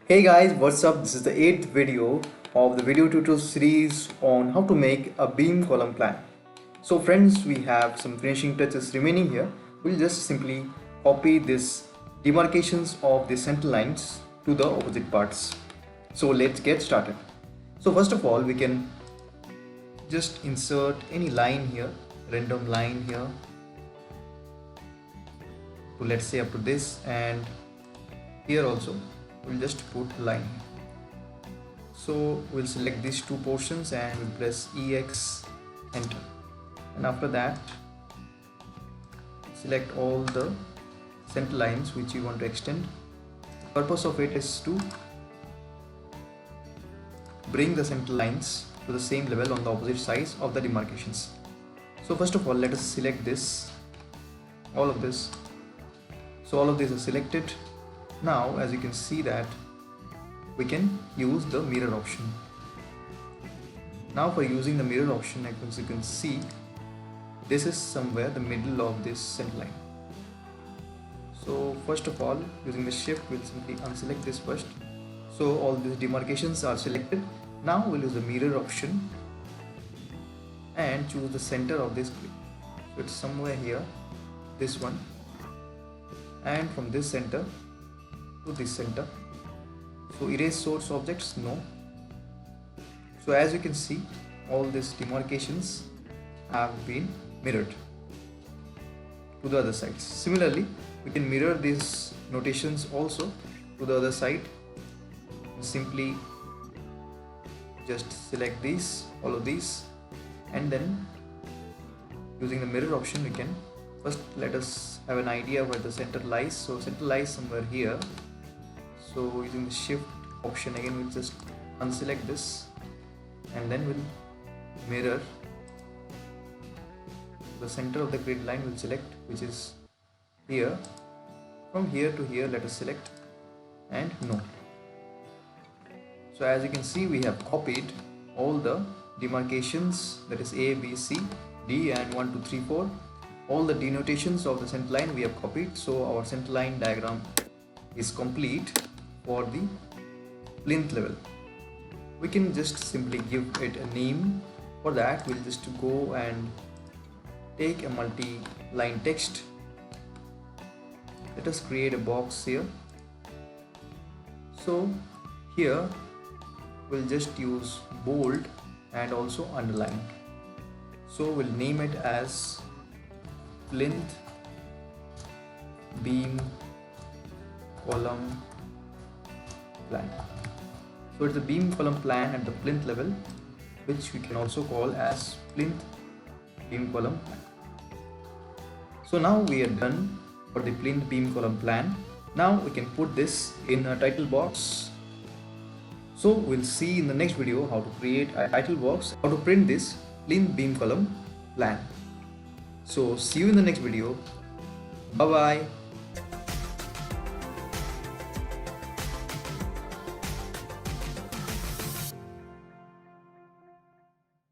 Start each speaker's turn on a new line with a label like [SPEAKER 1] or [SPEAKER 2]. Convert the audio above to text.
[SPEAKER 1] Hey guys, what's up? This is the 8th video of the video tutorial series on how to make a beam column plan. So friends, we have some finishing touches remaining here. We'll just simply copy this demarcations of the center lines to the opposite parts. So let's get started. So first of all, we can just insert any line here, random line here, to let's say up to this, and here also we'll just put a line. So we'll select these two portions and we'll press EX, enter, and after that select all the center lines which you want to extend. The purpose of it is to bring the center lines to the same level on the opposite sides of the demarcations. So first of all, let us select this, all of this. So all of these are selected. Now as you can see that we can use the mirror option. Now for using the mirror option, as you can see, this is somewhere the middle of this center line. So first of all, using the shift, we'll simply unselect this first. So all these demarcations are selected. Now we'll use the mirror option and choose the center of this grid. So it's somewhere here, this one, and from this center to this center. So erase source objects, no. So as you can see, all these demarcations have been mirrored to the other sides. Similarly, we can mirror these notations also to the other side. Simply just select these, all of these, and then using the mirror option, we can first let us have an idea where the center lies. So center lies somewhere here. So using the shift option again, we'll just unselect this and then we'll mirror the center of the grid line. We'll select, which is here. From here to here, let us select and no. So as you can see, we have copied all the demarcations, that is A, B, C, D and 1, 2, 3, 4. All the denotations of the center line we have copied. So our center line diagram is complete for the plinth level. We can just simply give it a name. For that, we'll just go and take a multi-line text. Let us create a box here. So here we'll just use bold and also underline. So we'll name it as plinth beam column plan. So it's a beam column plan at the plinth level, which we can also call as plinth beam column plan. So now we are done for the plinth beam column plan. Now we can put this in a title box. So we'll see in the next video how to create a title box, how to print this plinth beam column plan. So see you in the next video. Bye bye.